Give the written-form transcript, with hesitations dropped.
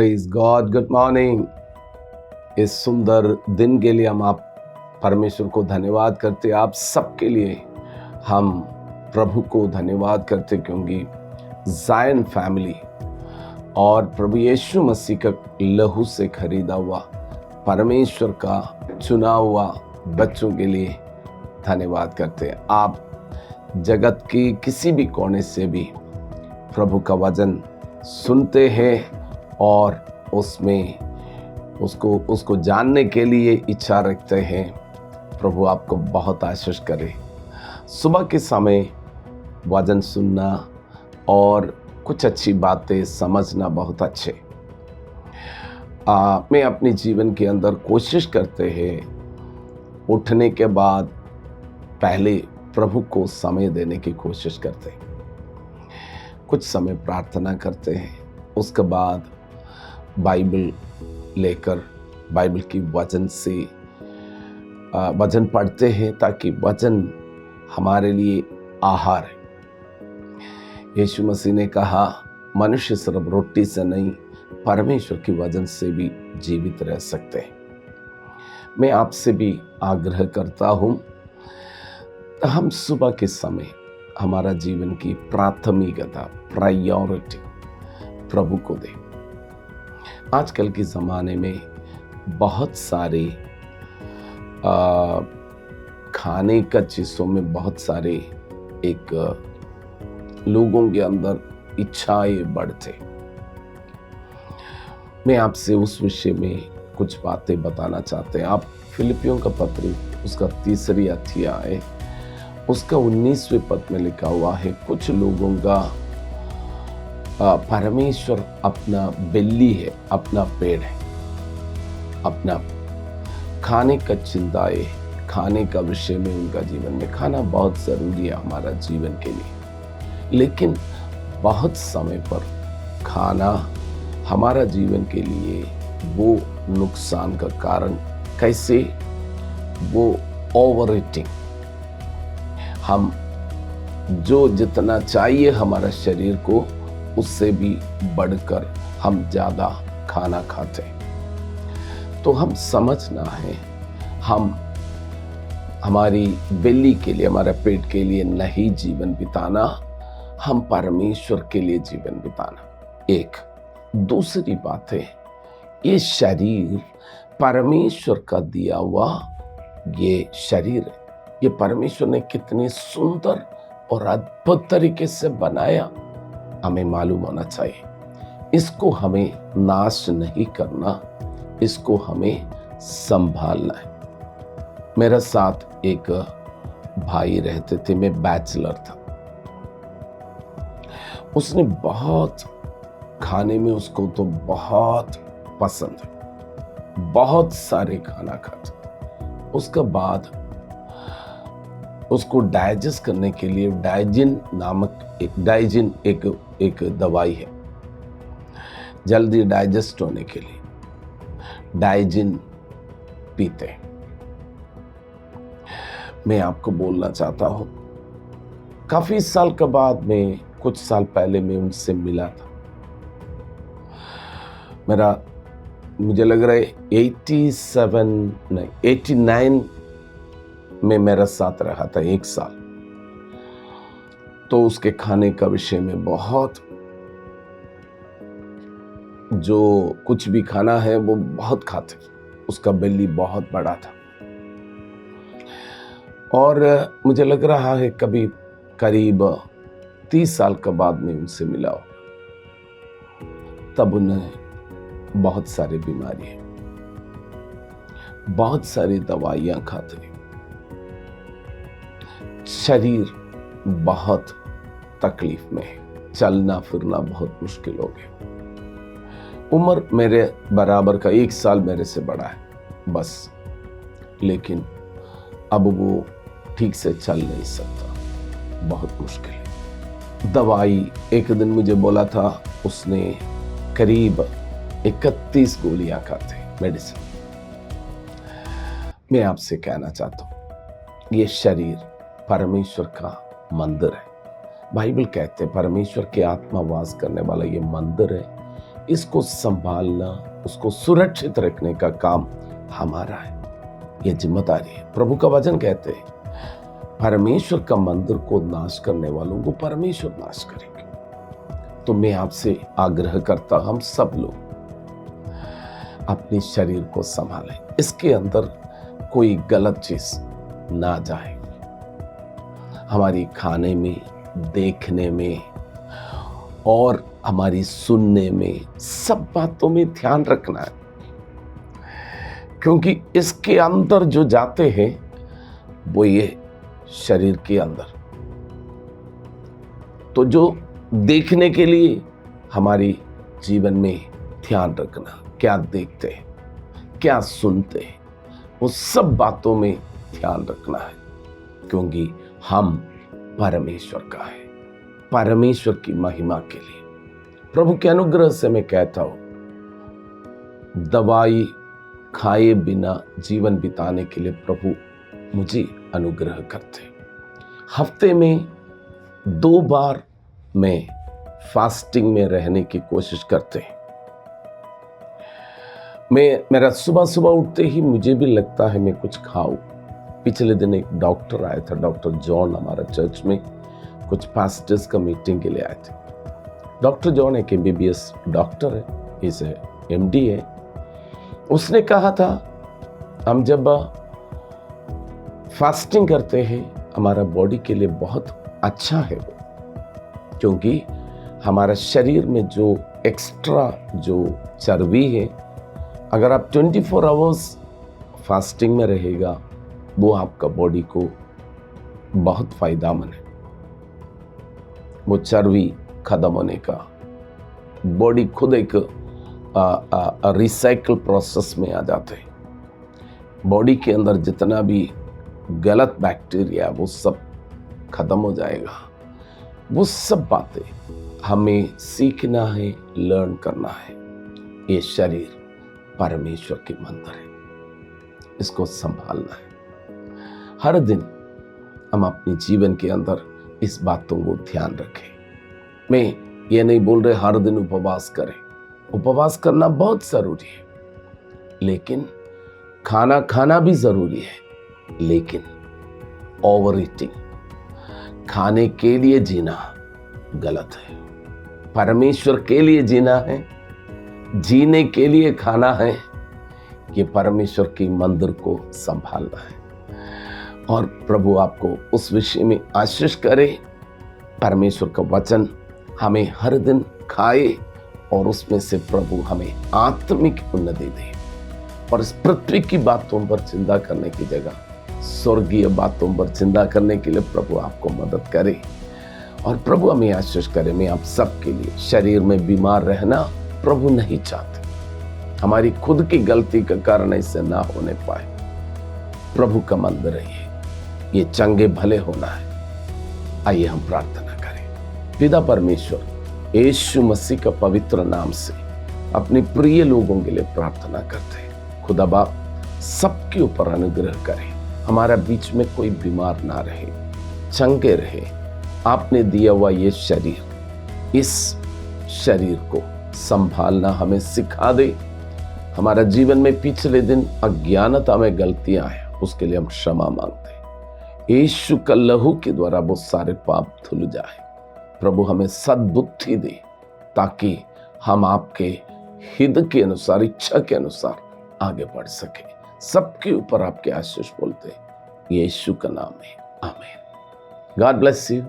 Praise God. Good morning. इस सुंदर दिन के लिए हम आप परमेश्वर को धन्यवाद करते। आप सबके लिए हम प्रभु को धन्यवाद करते, क्योंकि ज़ायन फैमिली और प्रभु यीशु मसीह का लहू से खरीदा हुआ परमेश्वर का चुना हुआ बच्चों के लिए धन्यवाद करते हैं। आप जगत की किसी भी कोने से भी प्रभु का वचन सुनते हैं और उसमें उसको जानने के लिए इच्छा रखते हैं। प्रभु आपको बहुत आशीष करे। सुबह के समय वचन सुनना और कुछ अच्छी बातें समझना बहुत अच्छे। मैं अपने जीवन के अंदर कोशिश करते हैं उठने के बाद पहले प्रभु को समय देने की कोशिश करते हैं। कुछ समय प्रार्थना करते हैं, उसके बाद बाइबल लेकर बाइबल की वचन से वचन पढ़ते हैं, ताकि वचन हमारे लिए आहार है। यीशु मसीह ने कहा, मनुष्य सिर्फ रोटी से नहीं परमेश्वर की वचन से भी जीवित रह सकते हैं। मैं आपसे भी आग्रह करता हूँ, हम सुबह के समय हमारा जीवन की प्राथमिकता, प्रायोरिटी प्रभु को दें। आजकल के ज़माने में बहुत सारे खाने का चीज़ों में बहुत सारे एक लोगों के अंदर इच्छाएं बढ़ते। मैं आपसे उस विषय में कुछ बातें बताना चाहते हैं। आप फिलिपियों का पत्र उसका 3 अध्याय उसका 19वें पद में लिखा हुआ है, कुछ लोगों का परमेश्वर अपना बिल्ली है, अपना पेड़ है, अपना खाने का चिंता है, खाने का विषय में उनका जीवन में खाना बहुत ज़रूरी है हमारा जीवन के लिए। लेकिन बहुत समय पर खाना हमारा जीवन के लिए वो नुकसान का कारण कैसे, वो ओवर ईटिंग, हम जो जितना चाहिए हमारा शरीर को उससे भी बढ़कर हम ज़्यादा खाना खाते हैं। तो हम समझना है, हम हमारी बेली के लिए, हमारे पेट के लिए नहीं जीवन बिताना, हम परमेश्वर के लिए जीवन बिताना। एक दूसरी बात है, ये शरीर परमेश्वर का दिया हुआ ये शरीर है। ये परमेश्वर ने कितनी सुंदर और अद्भुत तरीके से बनाया, हमें मालूम होना चाहिए। इसको हमें नाश नहीं करना, इसको हमें संभालना है। मेरे साथ एक भाई रहते थे, मैं बैचलर था। उसने बहुत खाने में, उसको तो बहुत पसंद है, बहुत सारे खाना खाता। उसके बाद उसको डाइजेस्ट करने के लिए डाइजिन नामक एक दवाई है, जल्दी डाइजेस्ट होने के लिए डाइजिन पीते हैं। मैं आपको बोलना चाहता हूं, काफी साल के बाद में, कुछ साल पहले मैं उनसे मिला था। मुझे लग रहा है 89 में मेरा साथ रहा था 1 साल। तो उसके खाने का विषय में बहुत, जो कुछ भी खाना है वो बहुत खाते। उसका बेली बहुत बड़ा था और मुझे लग रहा है कभी करीब 30 साल के बाद में उनसे मिला हो। तब उन्हें बहुत सारी बीमारी है, बहुत सारी दवाइयां खाते, शरीर बहुत तकलीफ में है, चलना फिरना बहुत मुश्किल हो गया। उम्र मेरे बराबर का, 1 साल मेरे से बड़ा है बस, लेकिन अब वो ठीक से चल नहीं सकता, बहुत मुश्किल है। दवाई एक दिन मुझे बोला था, उसने करीब 31 गोलियां खाते मेडिसिन। मैं आपसे कहना चाहता हूं, ये शरीर परमेश्वर का मंदिर है। बाइबल कहते हैं परमेश्वर के आत्मा वास करने वाला ये मंदिर है, इसको संभालना, उसको सुरक्षित रखने का काम हमारा है। ये जिम्मेदारी है। प्रभु का वचन कहते हैं परमेश्वर का मंदिर को नाश करने वालों को परमेश्वर नाश करेंगे। तो मैं आपसे आग्रह करता, हम सब लोग अपने शरीर को संभालें, इसके अंदर कोई गलत चीज ना जाए। हमारी खाने में, देखने में और हमारी सुनने में, सब बातों में ध्यान रखना है, क्योंकि इसके अंदर जो जाते हैं वो ये शरीर के अंदर। तो जो देखने के लिए हमारी जीवन में ध्यान रखना, क्या देखते हैं, क्या सुनते हैं, वो सब बातों में ध्यान रखना है, क्योंकि हम परमेश्वर का है, परमेश्वर की महिमा के लिए। प्रभु के अनुग्रह से मैं कहता हूं, दवाई खाए बिना जीवन बिताने के लिए प्रभु मुझे अनुग्रह करते। हफ्ते में 2 बार मैं फास्टिंग में रहने की कोशिश करते हैं। मेरा सुबह सुबह उठते ही मुझे भी लगता है मैं कुछ खाऊं। पिछले दिन एक डॉक्टर आया था, डॉक्टर जॉन, हमारा चर्च में कुछ पास्टर्स का मीटिंग के लिए आए थे। डॉक्टर जॉन एक MBBS डॉक्टर है, इसे MD है। उसने कहा था हम जब फास्टिंग करते हैं हमारा बॉडी के लिए बहुत अच्छा है वो, क्योंकि हमारा शरीर में जो एक्स्ट्रा जो चर्बी है, अगर आप 24 आवर्स फास्टिंग में रहेगा वो आपका बॉडी को बहुत फायदामंद है। वो चर्बी खत्म होने का, बॉडी खुद एक रिसाइकल प्रोसेस में आ जाते हैं। बॉडी के अंदर जितना भी गलत बैक्टीरिया वो सब खत्म हो जाएगा। वो सब बातें हमें सीखना है, लर्न करना है। ये शरीर परमेश्वर की मंदिर है, इसको संभालना है। हर दिन हम अपने जीवन के अंदर इस बातों को ध्यान रखें। मैं ये नहीं बोल रहे हर दिन उपवास करें, उपवास करना बहुत जरूरी है, लेकिन खाना खाना भी जरूरी है। लेकिन ओवर ईटिंग, खाने के लिए जीना गलत है। परमेश्वर के लिए जीना है, जीने के लिए खाना है। ये परमेश्वर की मंदिर को संभालना है। और प्रभु आपको उस विषय में आशीष करे। परमेश्वर का वचन हमें हर दिन खाए और उसमें से प्रभु हमें आत्मिक उन्नति दे, और इस पृथ्वी की बातों पर चिंता करने की जगह स्वर्गीय बातों पर चिंता करने के लिए प्रभु आपको मदद करे। और प्रभु हमें आशीष करे। मैं आप सबके लिए, शरीर में बीमार रहना प्रभु नहीं चाहते, हमारी खुद की गलती के कारण ऐसे ना होने पाए। प्रभु का मंदिर है ये चंगे भले होना है। आइए हम प्रार्थना करें। पिता परमेश्वर, यीशु मसीह का पवित्र नाम से अपने प्रिय लोगों के लिए प्रार्थना करते हैं। खुदा बाप सबके ऊपर अनुग्रह करें, हमारा बीच में कोई बीमार ना रहे, चंगे रहे। आपने दिया हुआ ये शरीर, इस शरीर को संभालना हमें सिखा दे। हमारा जीवन में पिछले दिन अज्ञानता में गलतियां हैं, उसके लिए हम क्षमा मांगते हैं। यीशु का लहू के द्वारा वो सारे पाप धुल जाए। प्रभु हमें सद्बुद्धि दे, ताकि हम आपके हित के अनुसार, इच्छा के अनुसार आगे बढ़ सके। सबके ऊपर आपके आशीष बोलते यीशु का नाम है, आमीन। God bless you.